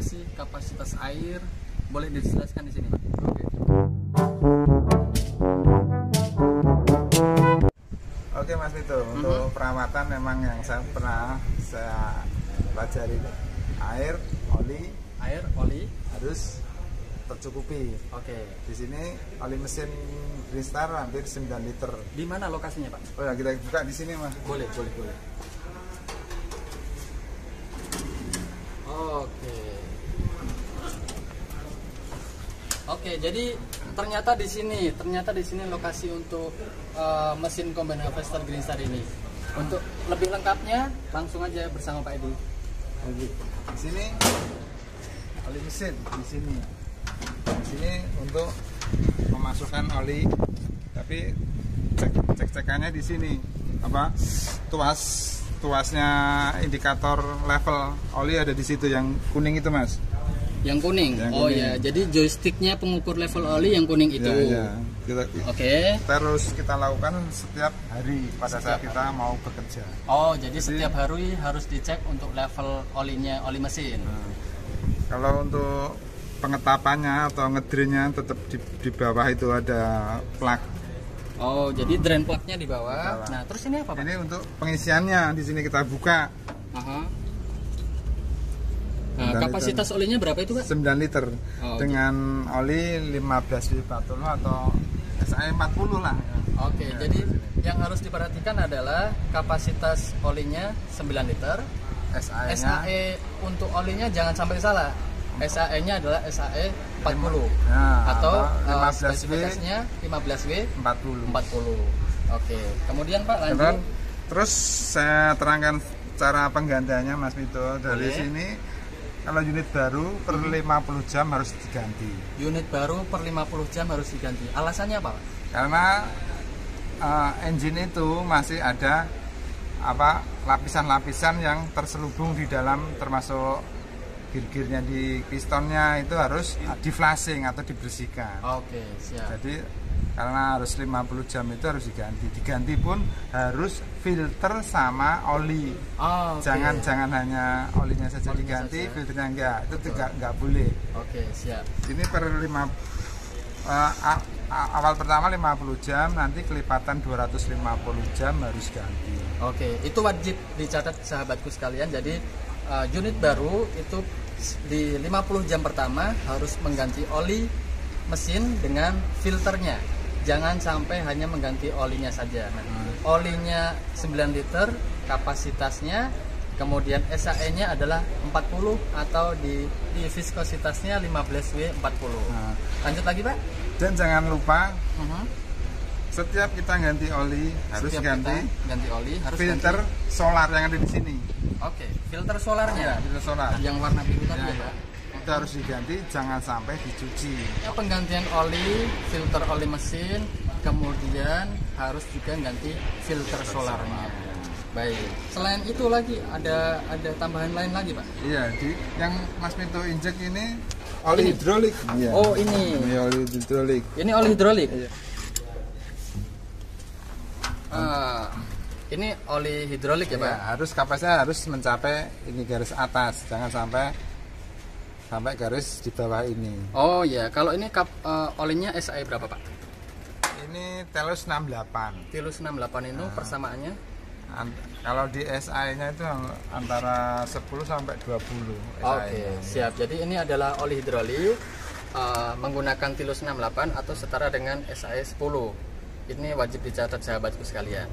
evaluasi kapasitas air, boleh dijelaskan di sini, Pak? Oke. Oke Mas Vito, untuk perawatan memang yang saya pelajari air, oli harus tercukupi. Oke. Di sini oli mesin Greenstar hampir 9 liter. Di mana lokasinya, Pak? Oh ya, kita buka di sini Mas. Boleh. Oke, jadi ternyata di sini lokasi untuk mesin combine harvester Greenstar ini. Untuk lebih lengkapnya langsung aja bersama Pak Edi. Di sini oli mesin di sini. Di sini untuk memasukkan oli, tapi cek-cekannya di sini apa tuasnya indikator level oli ada di situ yang kuning itu Mas. Yang kuning. Ya, jadi joysticknya pengukur level oli yang kuning itu. Ya. Oke. Terus kita lakukan setiap hari pada saat kita mau bekerja. Jadi setiap hari harus dicek untuk level oli mesin. Nah, kalau untuk pengetapannya atau ngedrinnya tetap di bawah itu ada plug. Jadi drain plugnya di bawah. Nah, terus ini apa, Pak? Ini untuk pengisiannya, di sini kita buka. Nah, kapasitas olinya berapa itu, Pak? 9 liter. Dengan oli 15 W40 atau SAE 40 lah. Oke, jadi yang harus diperhatikan adalah kapasitas olinya 9 liter. SAE untuk olinya jangan sampai salah. SAE-nya adalah SAE 40 atau spesifikasinya 15W 40. Oke. Kemudian Pak lanjut. Terus saya terangkan cara penggantiannya Mas Vito. Dari sini kalau unit baru per 50 jam harus diganti. Unit baru per 50 jam harus diganti. Alasannya apa, Pak? Karena engine itu masih ada lapisan-lapisan yang terselubung di dalam, termasuk gear-gearnya di pistonnya itu harus di flashing atau dibersihkan. Oke, siap. Jadi karena harus 50 jam itu harus diganti pun harus filter sama oli. Jangan hanya olinya saja diganti, filternya enggak, itu enggak boleh. Oke, siap. Ini per awal pertama 50 jam, nanti kelipatan 250 jam harus ganti. Oke, itu wajib dicatat sahabatku sekalian. Jadi unit baru itu di 50 jam pertama harus mengganti oli mesin dengan filternya. Jangan sampai hanya mengganti olinya saja. Olinya 9 liter kapasitasnya, kemudian SAE-nya adalah 40 atau di viskositasnya 15W40. Lanjut lagi, Pak. Dan jangan lupa setiap kita ganti oli harus ganti oli, harus filter solar yang ada di sini. Oke, filter solarnya. Filter solar. Yang warna biru tadi ya, Pak. Itu harus diganti, jangan sampai dicuci. Penggantian oli, filter oli mesin, kemudian harus juga ganti filter solarnya. Baik. Selain itu lagi ada tambahan lain lagi, Pak? Iya, yang Mas Vito injek ini oli hidrolik. Ya. Ini. Ini oli hidrolik. Ini oli hidrolik. Iya. Ini oli hidrolik ya, Pak? Harus kapasitasnya harus mencapai ini garis atas, jangan sampai garis di bawah ini. Kalau ini olinya SAE berapa, Pak? Ini Telus 68. Telus 68 itu persamaannya? Kalau di SAE-nya itu antara 10 sampai 20. Oke, siap. Jadi ini adalah oli hidrolik menggunakan Telus 68 atau setara dengan SAE 10. Ini wajib dicatat sahabatku sekalian.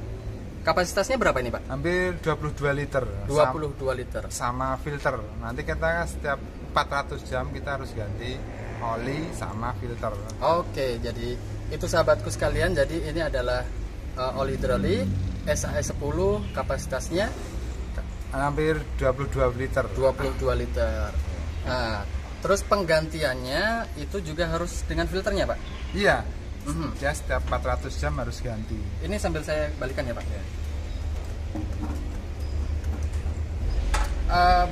Kapasitasnya berapa ini, Pak? Hampir 22 liter. 22 liter. Sama filter. Nanti kita setiap 400 jam kita harus ganti oli sama filter. Oke, jadi itu sahabatku sekalian. Jadi ini adalah oli hidrolik SAE 10, kapasitasnya hampir 22 liter. 22 liter. Nah, terus penggantiannya itu juga harus dengan filternya, Pak? Iya. Ya, setiap 400 jam harus ganti. Ini sambil saya balikan ya, Pak.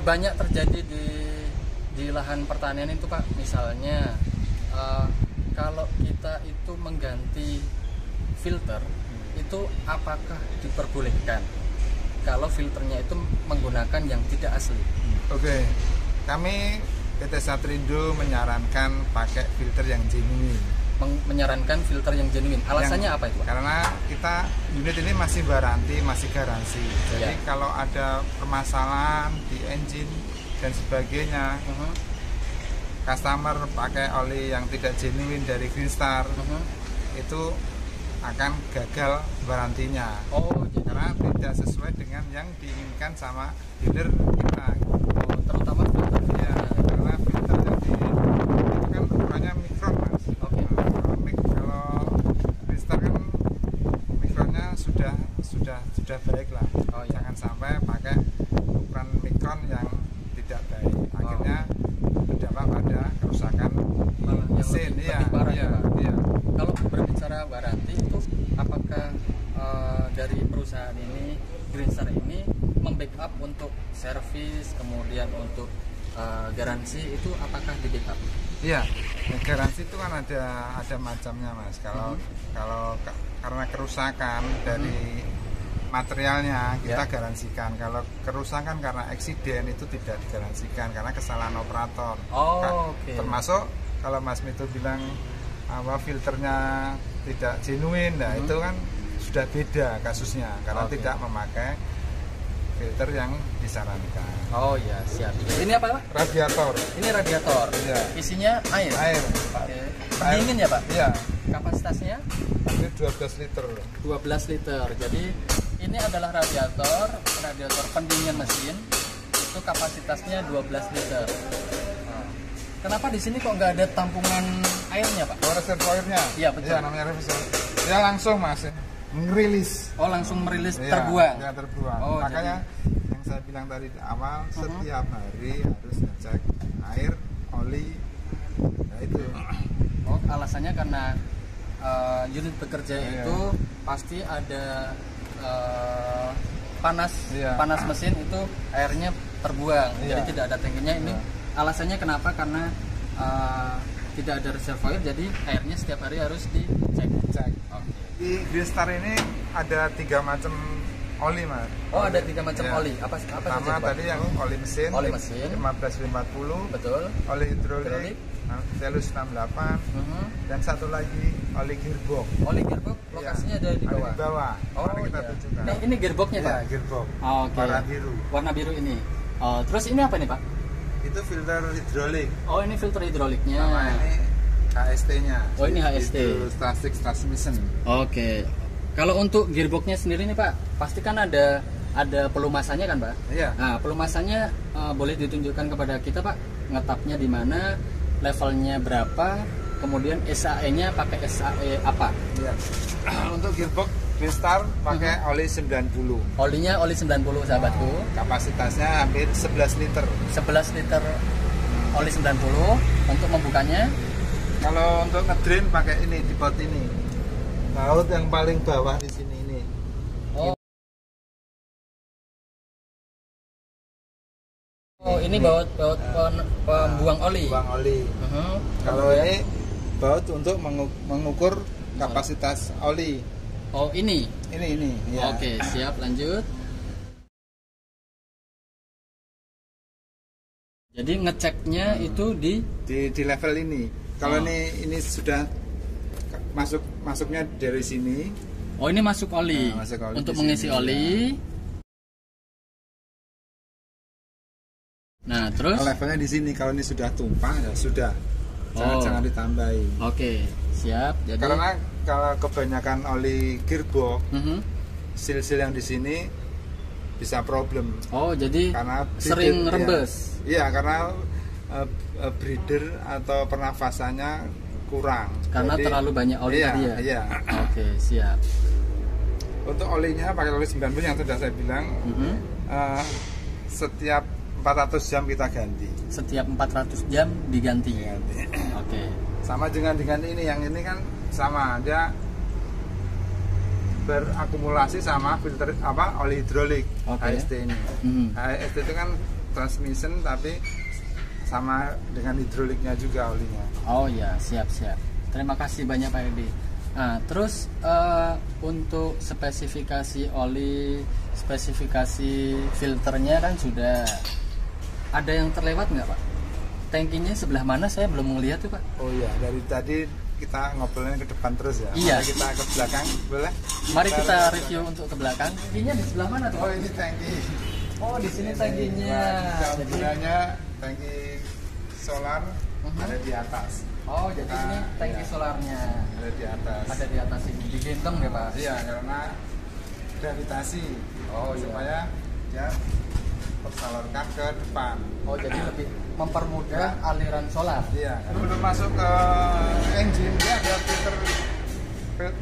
Banyak terjadi di lahan pertanian itu, Pak. Misalnya kalau kita itu mengganti filter, itu apakah diperbolehkan kalau filternya itu menggunakan yang tidak asli? Oke. Kami PT Satrindo menyarankan pakai filter yang genuine. Menyarankan filter yang genuine. Alasannya apa itu, Pak? Karena kita unit ini masih garansi, masih garansi. Jadi kalau ada permasalahan di engine dan sebagainya, customer pakai oli yang tidak genuine dari Green Star, itu akan gagal garansinya. Karena tidak sesuai dengan yang diinginkan sama dealer kita. Terutama filter. Ya, karena filter jadi itu kan ukurannya mikron, Mas. Kalau Green Star kan mikronnya sudah baik lah. Jangan sampai pakai ukuran mikron yang tidak baik. Akhirnya berdampak pada kerusakan mesin. Iya. Kalau berbicara garansi itu, apakah dari perusahaan ini, Green Star ini, membackup untuk servis, kemudian untuk garansi itu apakah di backup? Iya, garansi itu kan ada macamnya, Mas. Kalau karena kerusakan dari materialnya kita garansikan. Kalau kerusakan karena eksiden itu tidak digaransikan karena kesalahan operator. Termasuk kalau Mas Mito bilang filternya tidak genuine, nah itu kan sudah beda kasusnya karena tidak memakai filter yang disarankan. Oh ya, siap. Ini apa, Pak? Radiator. Ini radiator. Iya. Isinya air. Pendingin ya, Pak? Iya. Kapasitasnya? Ini 12 liter. 12 liter. Jadi ini adalah radiator pendingin mesin. Itu kapasitasnya 12 liter. Kenapa di sini kok nggak ada tampungan airnya, Pak? Reservoirnya? Iya, betul. Iya, namanya reservoir. Dia langsung, Mas, ngerilis. Langsung merilis, terbuang. Iya, terbuang. Makanya yang saya bilang tadi di awal, setiap hari harus ngecek air, oli. Nah, itu. Alasannya karena unit bekerja itu pasti ada panas mesin, itu airnya terbuang. Jadi tidak ada tangkinya. Ini alasannya kenapa? Karena tidak ada reservoir, jadi airnya setiap hari harus dicek. Di Green Star ini ada 3 macam oli, Mas. Ada 3 macam oli. Apa pertama tadi yang oli mesin 1550. Betul. Oli hidrolik Telus 68. Dan satu lagi oli gearbox. Oli gearbox lokasinya ada di bawah. Di bawah. Mari kita tunjukkan. Ini gearboxnya, Pak? Iya, gearbox. Warna biru. Warna biru ini. Terus ini apa nih, Pak? Itu filter hidrolik. Ini filter hidroliknya. Sama ini HST-nya. Ini HST. Itu static transmission. Kalau untuk gearboxnya sendiri nih, Pak, pasti kan ada pelumasannya kan, Pak? Iya. Nah, pelumasannya boleh ditunjukkan kepada kita, Pak, ngetapnya di mana, levelnya berapa, kemudian SAE-nya pakai SAE apa? Iya. Untuk gearbox Green Star pakai oli 90. Olinya oli 90, sahabatku. Kapasitasnya hampir 11 liter. 11 liter oli 90. Untuk membukanya, kalau untuk ngedrain pakai ini, di baut ini. Baut yang paling bawah di sini ini. Ini baut pembuang oli. Buang oli. Kalau ini baut untuk mengukur kapasitas oli. Ini. Ya. Oke, siap, lanjut. Jadi ngeceknya itu di level ini. Kalau ini sudah masuknya dari sini. Ini masuk oli. Masuk oli untuk mengisi oli. Nah, terus levelnya di sini. Kalau ini sudah tumpah ya sudah. Jangan ditambahi. Oke, siap. Jadi karena kalau kebanyakan oli gearbox, seal-seal yang di sini bisa problem. Jadi karena sering rembes. Iya, karena breather atau pernafasannya kurang. Karena terlalu banyak oli tadi ya. Iya. Oke, siap. Untuk olinya pakai oli 90 yang sudah saya bilang. Setiap 400 jam kita ganti. Setiap 400 jam diganti. Oke. Sama dengan ini, yang ini kan sama, dia berakumulasi sama filter oli hidrolik. HST ini. HST itu kan transmission tapi sama dengan hidroliknya juga olinya. Siap. Terima kasih banyak, Pak Edi. Nah, terus untuk spesifikasi oli, spesifikasi filternya kan sudah ada yang terlewat nggak, Pak? tangkinya sebelah mana? Saya belum melihat tuh Pak. Oh iya, dari tadi kita ngobrolnya ke depan terus ya. Iya. Mari kita ke belakang, boleh? Mari kita review untuk ke belakang. Tangkinya di sebelah mana tuh? Oh ini tangki. Oh di sini tangkinya. Nah, gunanya tangki solar ada di atas. Oh jadi Nah, ini tangki iya. solarnya Ada di atas. ada di atas ini, digendong ya Pak? Iya, karena gravitasi. Oh, iya. Supaya dia tersalurkan ke depan. Oh jadi lebih mempermudah aliran solar. Iya, sebelum masuk ke engine dia ada filter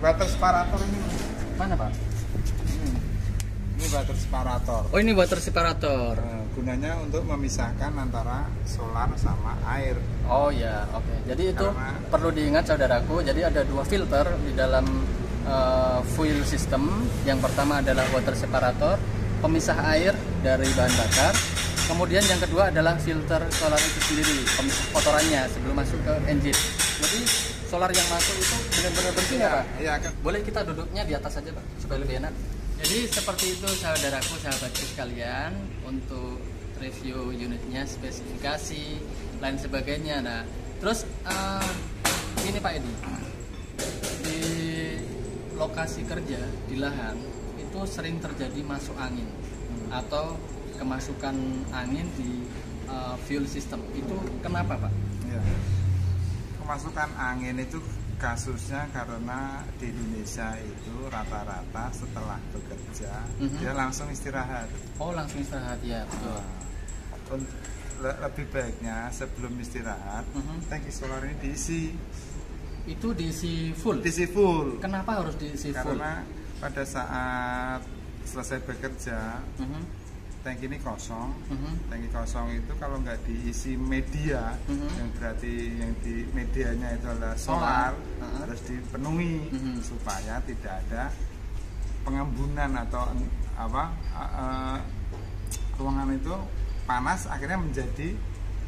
water separator ini. Mana Pak? Ini water separator. Oh ini water separator. Gunanya untuk memisahkan antara solar sama air. Oh ya, oke. Jadi itu Karena- perlu diingat saudaraku. Jadi ada dua filter di dalam fuel system. Yang pertama adalah water separator, pemisah air dari bahan bakar. Kemudian yang kedua adalah filter solar itu sendiri, pemisah kotorannya sebelum masuk ke engine. Jadi solar yang masuk itu benar-benar bersih ya Pak? Iya, kan. Boleh kita duduknya di atas saja Pak, supaya lebih enak. Jadi seperti itu saudaraku, sahabatku sekalian, untuk review unitnya, spesifikasi, lain sebagainya. Nah, terus ini Pak Edi, di lokasi kerja di lahan itu sering terjadi masuk angin atau kemasukan angin di fuel system. Itu kenapa Pak? Iya. Kemasukan angin itu kasusnya karena di Indonesia itu rata-rata setelah bekerja dia langsung istirahat. Oh langsung istirahat ya, betul. Lebih baiknya sebelum istirahat tangki solar ini diisi. Itu diisi full. Diisi full. Kenapa harus diisi full? Karena pada saat selesai bekerja tangki ini kosong. Tangki kosong itu kalau nggak diisi media, yang berarti yang di medianya itu adalah solar, harus dipenuhi supaya tidak ada pengembunan atau ruangan itu panas akhirnya menjadi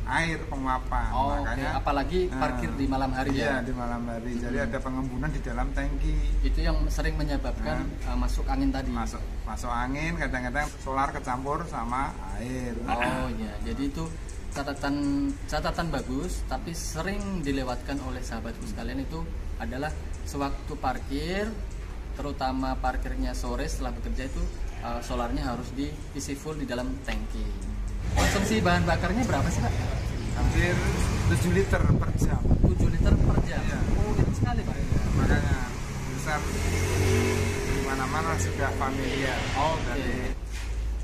air penguapan. Oh, Makanya apalagi parkir di malam hari iya, ya. di malam hari. Jadi ada pengembunan di dalam tangki. Itu yang sering menyebabkan masuk angin tadi. Masuk angin, kadang-kadang solar kecampur sama air. Oh iya, jadi itu catatan bagus, tapi sering dilewatkan oleh sahabatku sekalian itu adalah sewaktu parkir, terutama parkirnya sore setelah bekerja itu solarnya harus diisi full di dalam tangki. Konsumsi bahan bakarnya berapa sih Pak? Hampir 7 liter per jam. 7 liter per jam. Iya. Oh, itu sekali Pak. Makanya besar di mana-mana sudah familiar. Oke.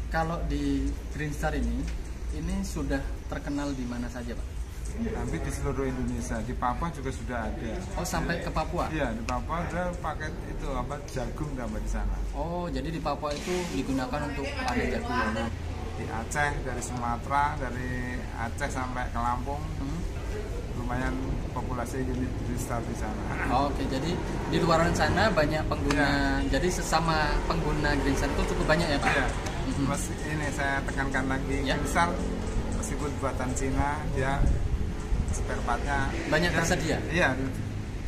Kalau di Green Star ini sudah terkenal di mana saja Pak? Hampir di seluruh Indonesia. Di Papua juga sudah ada. Oh sampai ke Papua? Iya, di Papua ada paket itu jagung tambah di sana. Oh jadi di Papua itu digunakan untuk ada jagung. Di Aceh, dari Sumatera, dari Aceh sampai ke Lampung, lumayan populasi unit Green Star di sana. Oke, jadi di luar sana banyak pengguna. Jadi sesama pengguna Green Star itu cukup banyak ya Pak? Iya. Ini saya tekankan lagi, Green Star meskipun buatan Cina, dia spare partnya banyak tersedia. Iya,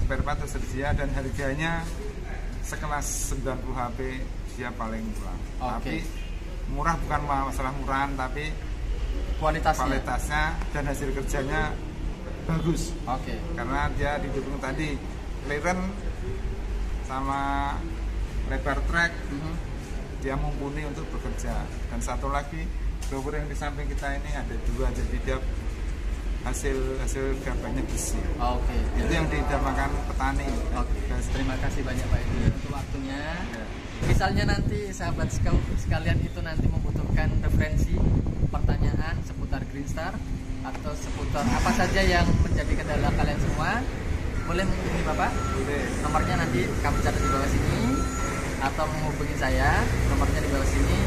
spare part tersedia dan harganya sekelas 90 HP dia paling murah. Tapi murah bukan masalah murahan, tapi kualitasnya dan hasil kerjanya bagus. Karena dia didukung tadi clearance sama lebar track, dia mumpuni untuk bekerja. Dan satu lagi blower yang di samping kita ini ada 2, jadi dia hasil gabahnya besi. Itu yang didamakan petani. Terima kasih banyak Pak Edi untuk waktunya. Misalnya nanti sahabat sekalian itu nanti membutuhkan referensi pertanyaan seputar Green Star atau seputar apa saja yang menjadi kendala kalian semua, boleh menghubungi Bapak. Nomornya nanti kami catat di bawah sini, atau menghubungi saya, nomornya di bawah sini,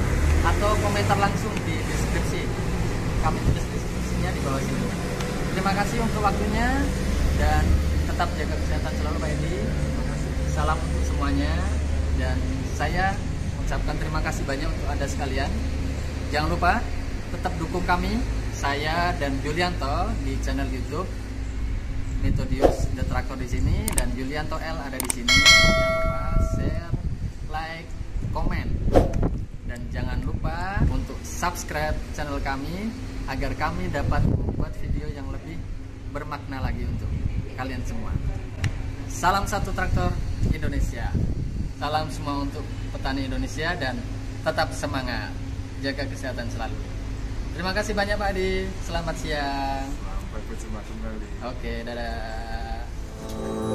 atau komentar langsung di deskripsi. Kami tulis deskripsinya di bawah sini. Terima kasih untuk waktunya dan tetap jaga kesehatan selalu Pak Edi. Salam untuk semuanya dan saya ucapkan terima kasih banyak untuk Anda sekalian. Jangan lupa tetap dukung kami, saya dan Yulianto di channel YouTube Methodius The Tractor di sini dan Yulianto L ada di sini. Jangan lupa share, like, komen dan jangan lupa untuk subscribe channel kami agar kami dapat membuat video yang lebih bermakna lagi untuk kalian semua. Salam satu traktor Indonesia. Salam semua untuk petani Indonesia dan tetap semangat. Jaga kesehatan selalu. Terima kasih banyak Pak Adi. Selamat siang. Sampai berjumpa kembali. Oke, dadah.